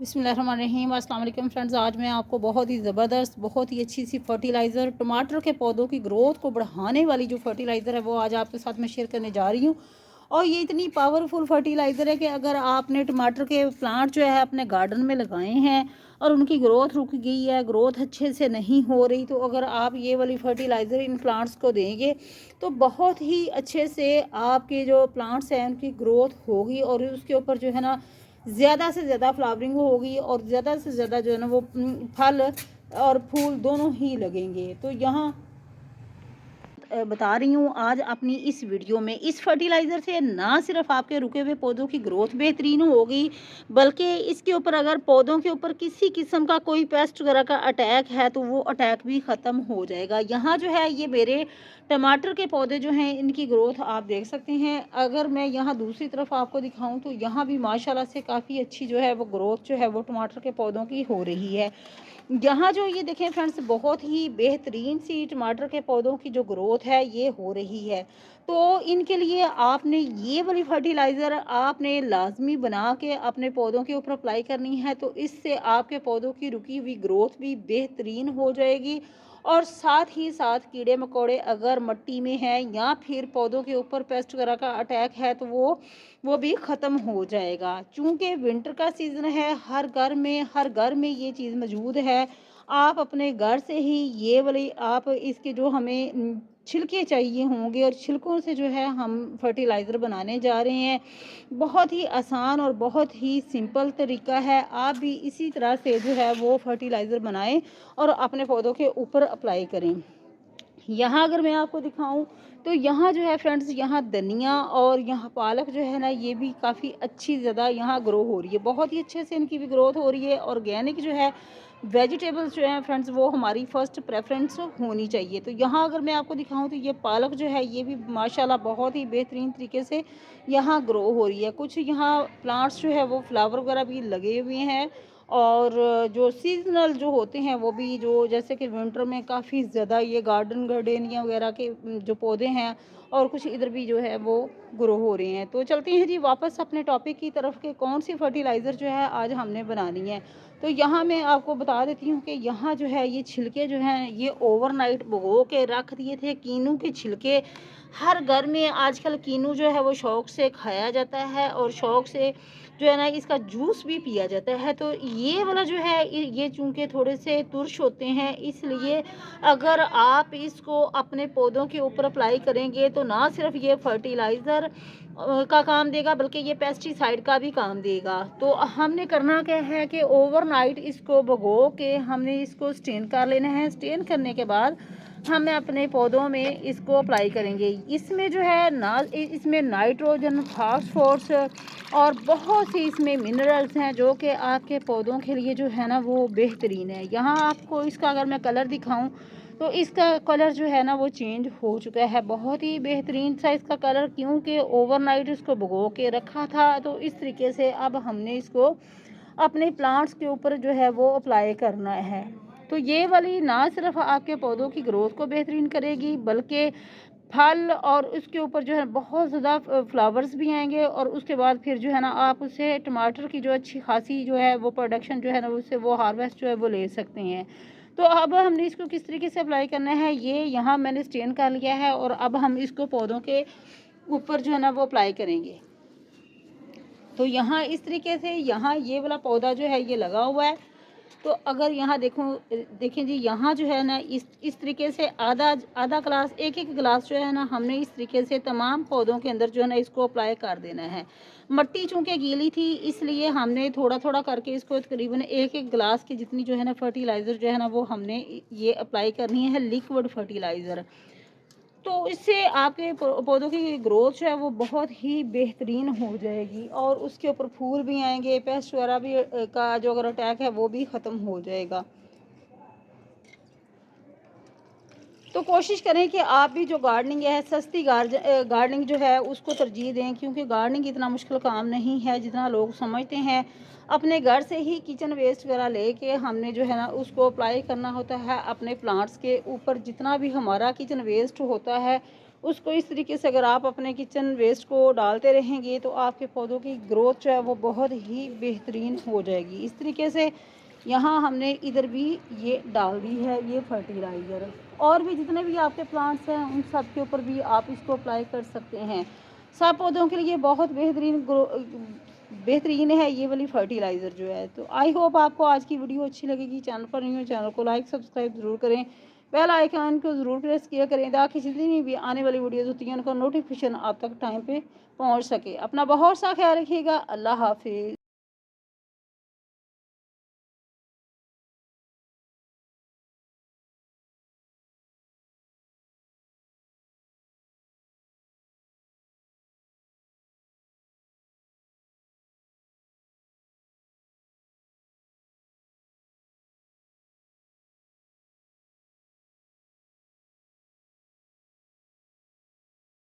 बिस्मिल्लाहिर्रहमानिर्रहीम। अस्सलाम वालेकुम फ्रेंड्स, आज मैं आपको बहुत ही ज़बरदस्त, बहुत ही अच्छी सी फर्टिलाइज़र टमाटर के पौधों की ग्रोथ को बढ़ाने वाली जो फर्टिलाइज़र है वो आज आपके साथ मैं शेयर करने जा रही हूँ। और ये इतनी पावरफुल फर्टिलाइज़र है कि अगर आपने टमाटर के प्लांट जो है अपने गार्डन में लगाए हैं और उनकी ग्रोथ रुक गई है, ग्रोथ अच्छे से नहीं हो रही, तो अगर आप ये वाली फर्टिलाइज़र इन प्लांट्स को देंगे तो बहुत ही अच्छे से आपके जो प्लांट्स हैं उनकी ग्रोथ होगी और उसके ऊपर जो है ना ज़्यादा से ज़्यादा फ्लावरिंग होगी और ज़्यादा से ज़्यादा जो है ना वो फल और फूल दोनों ही लगेंगे। तो यहाँ बता रही हूँ आज अपनी इस वीडियो में, इस फर्टिलाइज़र से ना सिर्फ आपके रुके हुए पौधों की ग्रोथ बेहतरीन होगी, बल्कि इसके ऊपर अगर पौधों के ऊपर किसी किस्म का कोई पेस्ट वगैरह का अटैक है तो वो अटैक भी ख़त्म हो जाएगा। यहाँ जो है ये मेरे टमाटर के पौधे जो हैं इनकी ग्रोथ आप देख सकते हैं। अगर मैं यहाँ दूसरी तरफ आपको दिखाऊँ तो यहाँ भी माशाल्लाह से काफ़ी अच्छी जो है वो ग्रोथ जो है वो टमाटर के पौधों की हो रही है। यहाँ जो ये देखें फ्रेंड्स, बहुत ही बेहतरीन सी टमाटर के पौधों की जो ग्रोथ है ये हो रही है। तो इनके लिए आपने ये वाली फर्टिलाइज़र आपने लाजमी बना के अपने पौधों के ऊपर अप्लाई करनी है, तो इससे आपके पौधों की रुकी हुई ग्रोथ भी बेहतरीन हो जाएगी। और साथ ही साथ कीड़े मकोड़े अगर मिट्टी में हैं या फिर पौधों के ऊपर पेस्ट वगैरह का अटैक है तो वो भी ख़त्म हो जाएगा। चूँकि विंटर का सीज़न है, हर घर में ये चीज़ मौजूद है। आप अपने घर से ही ये वाली आप इसके जो हमें छिलके चाहिए होंगे और छिलकों से जो है हम फर्टिलाइज़र बनाने जा रहे हैं। बहुत ही आसान और बहुत ही सिंपल तरीका है। आप भी इसी तरह से जो है वो फर्टिलाइज़र बनाएँ और अपने पौधों के ऊपर अप्लाई करें। यहाँ अगर मैं आपको दिखाऊं तो यहाँ जो है फ्रेंड्स, यहाँ धनिया और यहाँ पालक जो है ना ये भी काफ़ी अच्छी ज़्यादा यहाँ ग्रो हो रही है, बहुत ही अच्छे से इनकी भी ग्रोथ हो रही है। ऑर्गेनिक जो है वेजिटेबल्स जो हैं फ्रेंड्स वो हमारी फ़र्स्ट प्रेफरेंस होनी चाहिए। तो यहाँ अगर मैं आपको दिखाऊं तो ये पालक जो है ये भी माशाल्लाह बहुत ही बेहतरीन तरीके से यहाँ ग्रो हो रही है। कुछ यहाँ प्लांट्स जो है वो फ्लावर वगैरह भी लगे हुए हैं और जो सीज़नल जो होते हैं वो भी, जो जैसे कि विंटर में काफ़ी ज़्यादा ये गार्डनिया वगैरह के जो पौधे हैं और कुछ इधर भी जो है वो ग्रो हो रहे हैं। तो चलते हैं जी वापस अपने टॉपिक की तरफ कि कौन सी फर्टिलाइज़र जो है आज हमने बनानी है। तो यहाँ मैं आपको बता देती हूँ कि यहाँ जो है ये छिलके जो हैं ये ओवरनाइट भिगो के रख दिए थे। कीनू के छिलके हर घर में आजकल कीनू जो है वो शौक़ से खाया जाता है और शौक़ से जो है ना इसका जूस भी पिया जाता है। तो ये वाला जो है ये चूँकि थोड़े से तुर्श होते हैं, इसलिए अगर आप इसको अपने पौधों के ऊपर अप्लाई करेंगे तो ना सिर्फ ये फर्टिलाइज़र का काम देगा बल्कि ये पेस्टिसाइड का भी काम देगा। तो हमने करना क्या है कि ओवरनाइट इसको भिगो के हमने इसको स्टेन कर लेना है। स्टेन करने के बाद हम अपने पौधों में इसको अप्लाई करेंगे। इसमें जो है ना इसमें नाइट्रोजन, फास्फोरस और बहुत सी इसमें मिनरल्स हैं जो कि आपके पौधों के लिए जो है ना वो बेहतरीन है। यहाँ आपको इसका अगर मैं कलर दिखाऊं तो इसका कलर जो है ना वो चेंज हो चुका है, बहुत ही बेहतरीन सा इसका कलर, क्योंकि ओवरनाइट इसको भिगो के रखा था। तो इस तरीके से अब हमने इसको अपने प्लांट्स के ऊपर जो है वो अप्लाई करना है। तो ये वाली ना सिर्फ आपके पौधों की ग्रोथ को बेहतरीन करेगी बल्कि फल और उसके ऊपर जो है बहुत ज़्यादा फ्लावर्स भी आएंगे और उसके बाद फिर जो है ना आप उससे टमाटर की जो अच्छी खासी जो है वो प्रोडक्शन जो है ना उससे वो हार्वेस्ट जो है वो ले सकते हैं। तो अब हमने इसको किस तरीके से अप्लाई करना है, ये यहाँ मैंने स्टेन कर लिया है और अब हम इसको पौधों के ऊपर जो है ना वो अप्लाई करेंगे। तो यहाँ इस तरीके से यहाँ ये वाला पौधा जो है ये लगा हुआ है। तो अगर यहाँ देखें जी, यहाँ जो है ना इस तरीके से आधा आधा ग्लास, एक गिलास जो है ना हमने इस तरीके से तमाम पौधों के अंदर जो है ना इसको अप्लाई कर देना है। मिट्टी चूँकि गीली थी इसलिए हमने थोड़ा थोड़ा करके इसको तकरीबन एक गिलास की जितनी जो है ना फर्टिलाइज़र जो है ना वो हमने ये अप्लाई करनी है, लिक्विड फर्टिलाइज़र। तो इससे आपके पौधों की ग्रोथ जो है वो बहुत ही बेहतरीन हो जाएगी और उसके ऊपर फूल भी आएंगे, पेस्ट वगैरह भी का जो अगर अटैक है वो भी ख़त्म हो जाएगा। तो कोशिश करें कि आप भी जो गार्डनिंग है सस्ती गार्डनिंग जो है उसको तरजीह दें, क्योंकि गार्डनिंग इतना मुश्किल काम नहीं है जितना लोग समझते हैं। अपने घर से ही किचन वेस्ट वगैरह लेके हमने जो है ना उसको अप्लाई करना होता है अपने प्लांट्स के ऊपर। जितना भी हमारा किचन वेस्ट होता है उसको इस तरीके से अगर आप अपने किचन वेस्ट को डालते रहेंगे तो आपके पौधों की ग्रोथ जो है वो बहुत ही बेहतरीन हो जाएगी। इस तरीके से यहाँ हमने इधर भी ये डाल दी है ये फर्टिलाइज़र। और भी जितने भी आपके प्लांट्स हैं उन सब के ऊपर भी आप इसको अप्लाई कर सकते हैं। सब पौधों के लिए बहुत बेहतरीन है ये वाली फर्टिलाइज़र जो है। तो आई होप आपको आज की वीडियो अच्छी लगेगी। चैनल पर नहीं हो चैनल को लाइक सब्सक्राइब ज़रूर करें, बेल आइकन को ज़रूर प्रेस किया करें ताकि जितनी भी आने वाली वीडियोज़ होती हैं उनका नोटिफिकेशन आप तक टाइम पे पहुंच सके। अपना बहुत सा ख्याल रखिएगा। अल्लाह हाफिज़।